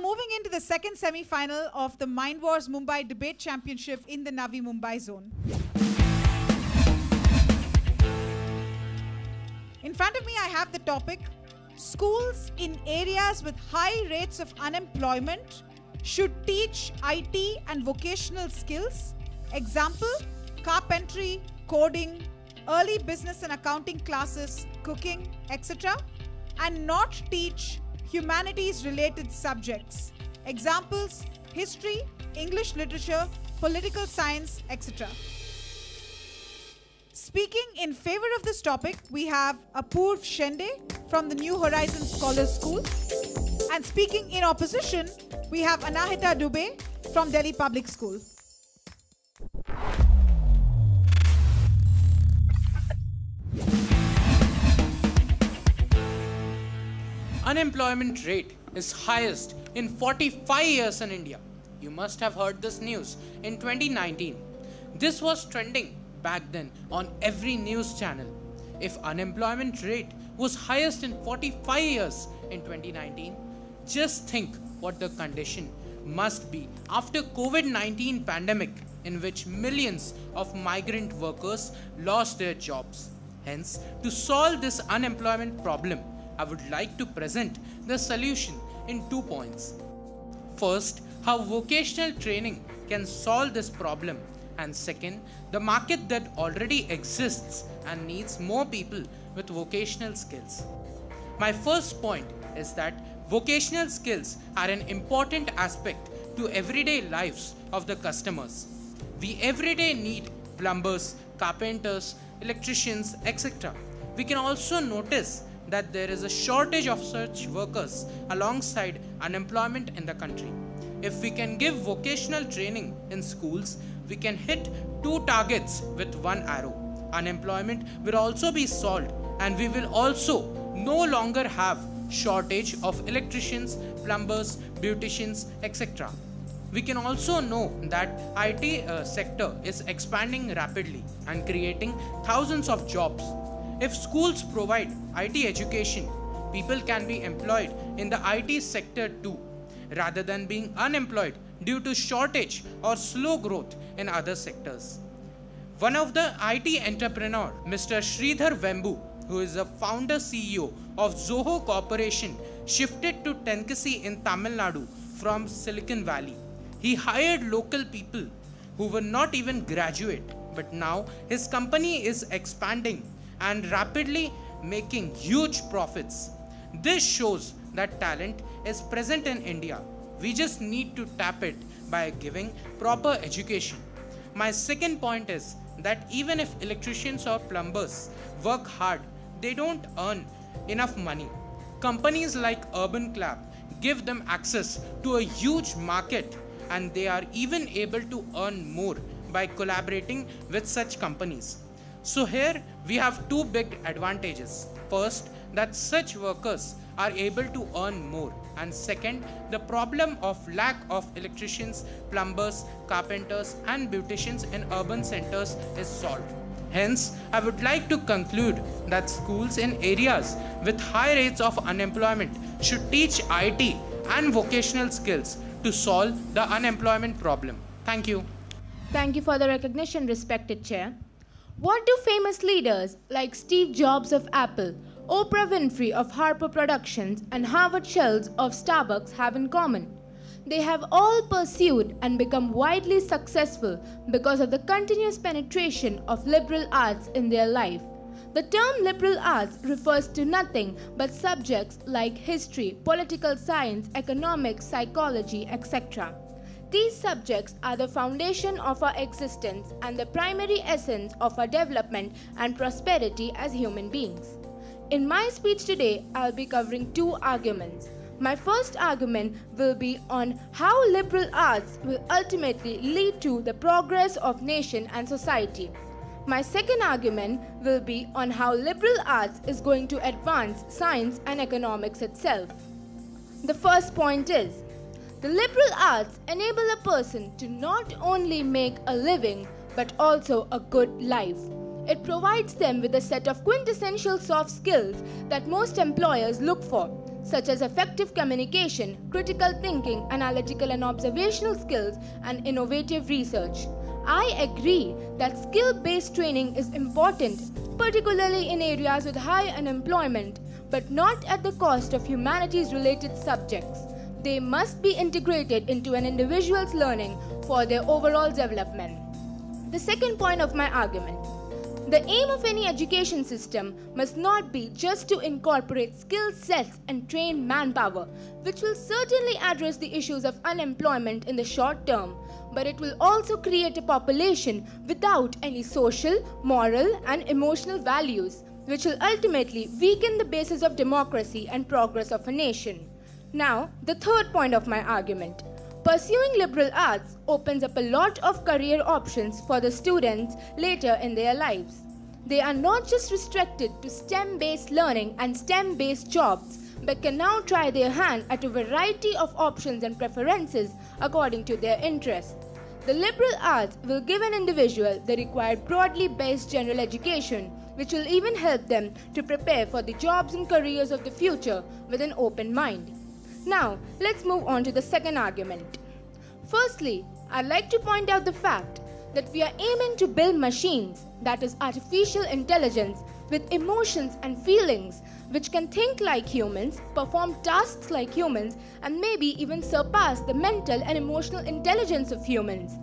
moving into the second semi-final of the Mind Wars Mumbai Debate Championship in the Navi Mumbai zone. In front of me, I have the topic, schools in areas with high rates of unemployment should teach IT and vocational skills. Example, carpentry, coding, early business and accounting classes, cooking, etc. and not teach humanities-related subjects. Examples, history, English literature, political science, etc. Speaking in favor of this topic, we have Apurv Shende from the New Horizons Scholars School. And speaking in opposition, we have Anahita Dubey from Delhi Public School. Unemployment rate is highest in 45 years in India. You must have heard this news in 2019. This was trending back then on every news channel. If unemployment rate was highest in 45 years in 2019, just think what the condition must be after COVID-19 pandemic, in which millions of migrant workers lost their jobs. Hence, to solve this unemployment problem, I would like to present the solution in 2 points. First, how vocational training can solve this problem, and second, the market that already exists and needs more people with vocational skills. My first point is that vocational skills are an important aspect to everyday lives of the customers. We everyday need plumbers, carpenters, electricians, etc. We can also notice that there is a shortage of such workers alongside unemployment in the country. If we can give vocational training in schools, we can hit 2 targets with 1 arrow. Unemployment will also be solved, and we will also no longer have shortage of electricians, plumbers, beauticians, etc. We can also know that IT sector is expanding rapidly and creating thousands of jobs. If schools provide IT education, people can be employed in the IT sector too, rather than being unemployed due to shortage or slow growth in other sectors. One of the IT entrepreneur, Mr. Sridhar Vembu, who is the founder CEO of Zoho Corporation, shifted to Tenkasi in Tamil Nadu from Silicon Valley. He hired local people who were not even graduate, but now his company is expanding and rapidly making huge profits. This shows that talent is present in India. We just need to tap it by giving proper education. My second point is that even if electricians or plumbers work hard, they don't earn enough money. Companies like Urban Clap give them access to a huge market, and they are even able to earn more by collaborating with such companies. So here we have 2 big advantages. First, that such workers are able to earn more, and second, the problem of lack of electricians, plumbers, carpenters and beauticians in urban centers is solved. Hence, I would like to conclude that schools in areas with high rates of unemployment should teach IT and vocational skills to solve the unemployment problem. Thank you. Thank you for the recognition, respected Chair. What do famous leaders like Steve Jobs of Apple, Oprah Winfrey of Harper Productions, and Howard Schultz of Starbucks have in common? They have all pursued and become widely successful because of the continuous penetration of liberal arts in their life. The term liberal arts refers to nothing but subjects like history, political science, economics, psychology, etc. These subjects are the foundation of our existence and the primary essence of our development and prosperity as human beings. In my speech today, I'll be covering 2 arguments. My first argument will be on how liberal arts will ultimately lead to the progress of nation and society. My second argument will be on how liberal arts is going to advance science and economics itself. The first point is, the liberal arts enable a person to not only make a living but also a good life. It provides them with a set of quintessential soft skills that most employers look for. such as effective communication, critical thinking, analytical and observational skills, and innovative research. I agree that skill-based training is important, particularly in areas with high unemployment, but not at the cost of humanities-related subjects. They must be integrated into an individual's learning for their overall development. The second point of my argument. The aim of any education system must not be just to incorporate skill sets and train manpower, which will certainly address the issues of unemployment in the short term, but it will also create a population without any social, moral, and emotional values, which will ultimately weaken the basis of democracy and progress of a nation. Now, the third point of my argument. Pursuing liberal arts opens up a lot of career options for the students later in their lives. They are not just restricted to STEM-based learning and STEM-based jobs, but can now try their hand at a variety of options and preferences according to their interests. The liberal arts will give an individual the required broadly based general education, which will even help them to prepare for the jobs and careers of the future with an open mind. Now, let's move on to the second argument. Firstly, I'd like to point out the fact that we are aiming to build machines, that is artificial intelligence, with emotions and feelings, which can think like humans, perform tasks like humans, and maybe even surpass the mental and emotional intelligence of humans.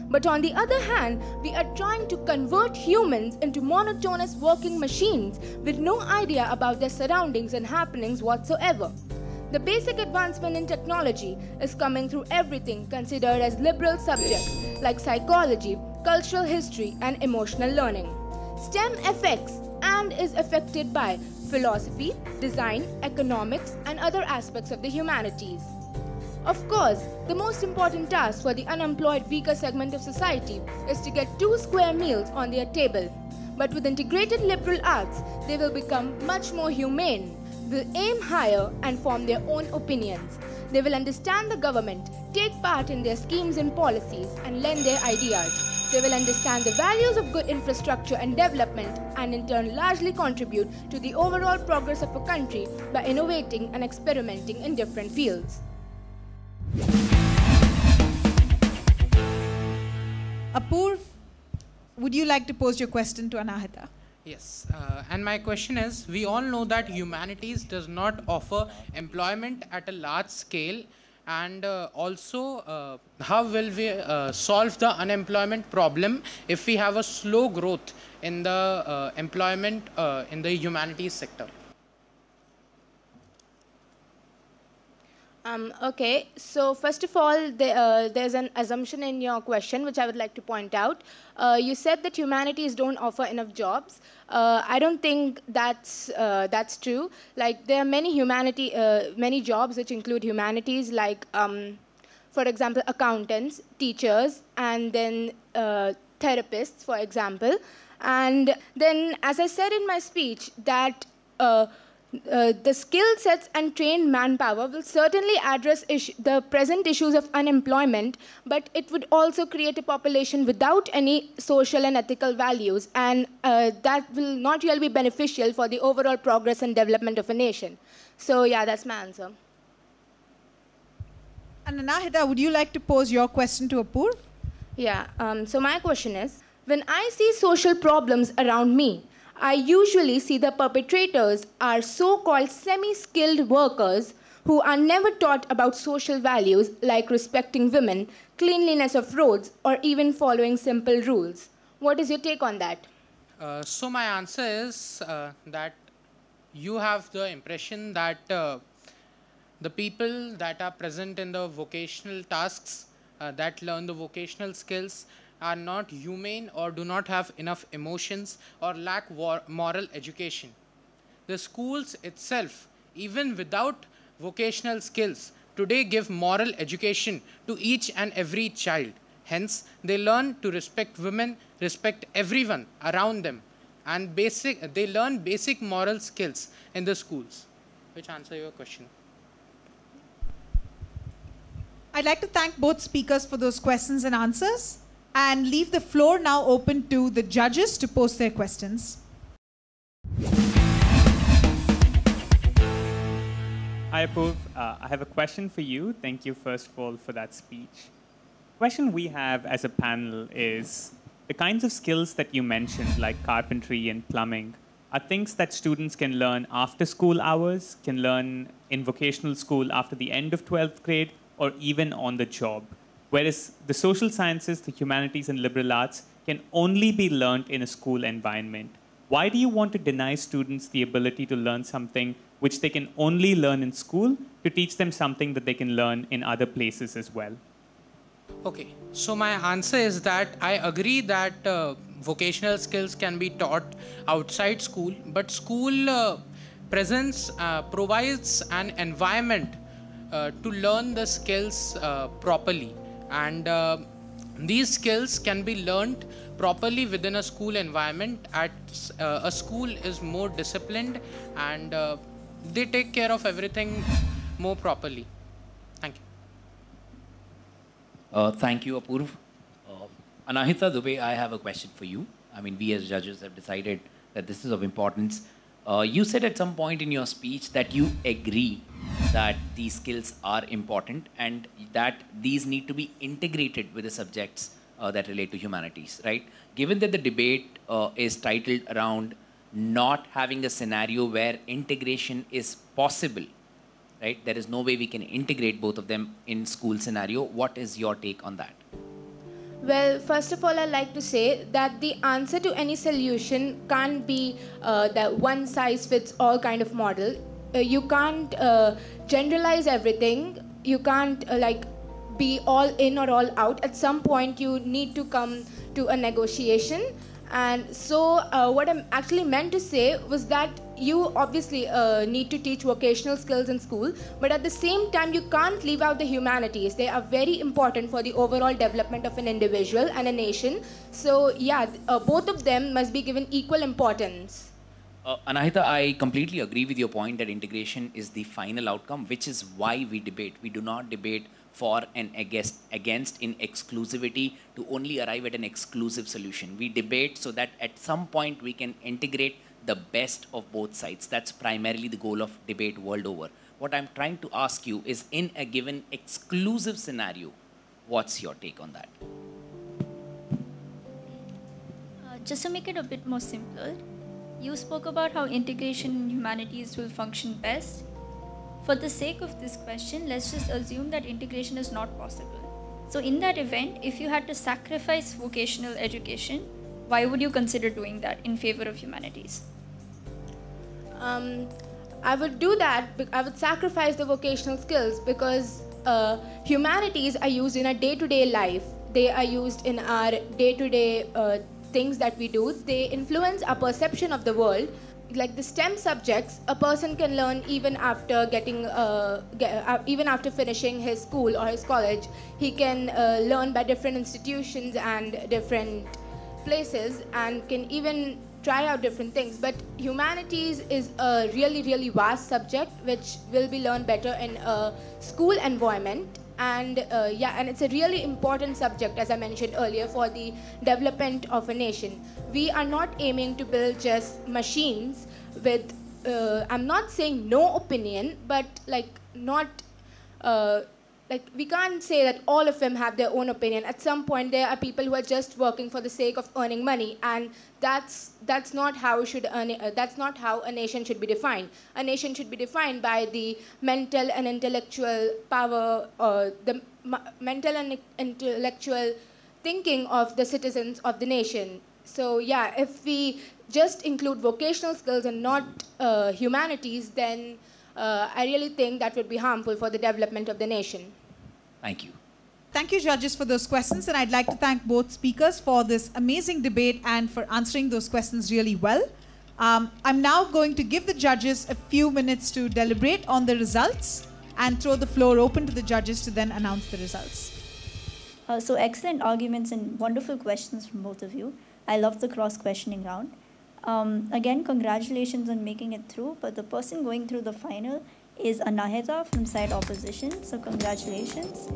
But on the other hand, we are trying to convert humans into monotonous working machines with no idea about their surroundings and happenings whatsoever. The basic advancement in technology is coming through everything considered as liberal subjects like psychology, cultural history, and emotional learning. STEM affects and is affected by philosophy, design, economics, and other aspects of the humanities. Of course, the most important task for the unemployed weaker segment of society is to get 2 square meals on their table. But with integrated liberal arts, they will become much more humane, will aim higher and form their own opinions. They will understand the government, take part in their schemes and policies, and lend their ideas. They will understand the values of good infrastructure and development, and in turn largely contribute to the overall progress of a country by innovating and experimenting in different fields. Apoorv, would you like to pose your question to Anahita? Yes, and my question is, we all know that humanities does not offer employment at a large scale, and also how will we solve the unemployment problem if we have a slow growth in the employment in the humanities sector? Okay, so first of all, there's an assumption in your question which I would like to point out. You said that humanities don't offer enough jobs. I don't think that's true. Like, there are many jobs which include humanities, like for example accountants, teachers, and then therapists, for example. And then, as I said in my speech, that the skill sets and trained manpower will certainly address the present issues of unemployment, but it would also create a population without any social and ethical values, and that will not really be beneficial for the overall progress and development of a nation. So yeah, that's my answer. And Anahita, would you like to pose your question to Apoorv? Yeah, so my question is, when I see social problems around me, I usually see the perpetrators are so-called semi-skilled workers who are never taught about social values like respecting women, cleanliness of roads, or even following simple rules. What is your take on that? So my answer is that you have the impression that the people that are present in the vocational tasks, that learn the vocational skills, are not humane or do not have enough emotions or lack moral education. The schools itself, even without vocational skills, today give moral education to each and every child. Hence, they learn to respect women, respect everyone around them, and they learn basic moral skills in the schools. Which answer your question? I'd like to thank both speakers for those questions and answers, and leave the floor now open to the judges to pose their questions. I Hi, Apurv. I have a question for you. Thank you, first of all, for that speech. Question we have as a panel is the kinds of skills that you mentioned, like carpentry and plumbing, are things that students can learn after school hours, can learn in vocational school after the end of 12th grade, or even on the job. Whereas the social sciences, the humanities, and liberal arts can only be learned in a school environment. Why do you want to deny students the ability to learn something which they can only learn in school to teach them something that they can learn in other places as well? Okay, so my answer is that I agree that vocational skills can be taught outside school, but school presence provides an environment to learn the skills properly, and these skills can be learned properly within a school environment. A school is more disciplined, and they take care of everything more properly. Thank you. Thank you, Apurv. Anahita Dubey, I have a question for you. I mean, we as judges have decided that this is of importance. You said at some point in your speech that you agree that these skills are important and that these need to be integrated with the subjects that relate to humanities, right? Given that the debate is titled around not having a scenario where integration is possible, right? There is no way we can integrate both of them in school scenario. What is your take on that? Well, first of all, I'd like to say that the answer to any solution can't be the one-size-fits-all kind of model. You can't generalize everything. You can't be all in or all out. At some point, you need to come to a negotiation. And so what I actually meant to say was that you obviously need to teach vocational skills in school, but at the same time, you can't leave out the humanities. They are very important for the overall development of an individual and a nation. So yeah, both of them must be given equal importance. Anahita, I completely agree with your point that integration is the final outcome, which is why we debate. We do not debate for and against in exclusivity to only arrive at an exclusive solution. We debate so that at some point we can integrate the best of both sides. That's primarily the goal of debate world over. What I'm trying to ask you is, in a given exclusive scenario, what's your take on that? Just to make it a bit more simpler, you spoke about how integration in humanities will function best. For the sake of this question, let's just assume that integration is not possible. So in that event, if you had to sacrifice vocational education, why would you consider doing that in favor of humanities? I would do that. I would sacrifice the vocational skills because humanities are used in our day-to-day life. They are used in our day-to-day things that we do. They influence our perception of the world. Like the STEM subjects, a person can learn even after even after finishing his school or his college. He can learn by different institutions and different places, and can even try out different things. But humanities is a really, really vast subject which will be learned better in a school environment. And and it's a really important subject, as I mentioned earlier, for the development of a nation. We are not aiming to build just machines with, I'm not saying no opinion, but we can't say that all of them have their own opinion. At some point, there are people who are just working for the sake of earning money, and that's not how that's not how a nation should be defined. A nation should be defined by the mental and intellectual power, or the mental and intellectual thinking of the citizens of the nation. So yeah, if we just include vocational skills and not humanities, then I really think that would be harmful for the development of the nation. Thank you. Thank you, judges, for those questions. And I'd like to thank both speakers for this amazing debate and for answering those questions really well. I'm now going to give the judges a few minutes to deliberate on the results and throw the floor open to the judges to then announce the results. So excellent arguments and wonderful questions from both of you. I love the cross-questioning round. Again, congratulations on making it through, but the person going through the final is Anahita from side opposition, so congratulations.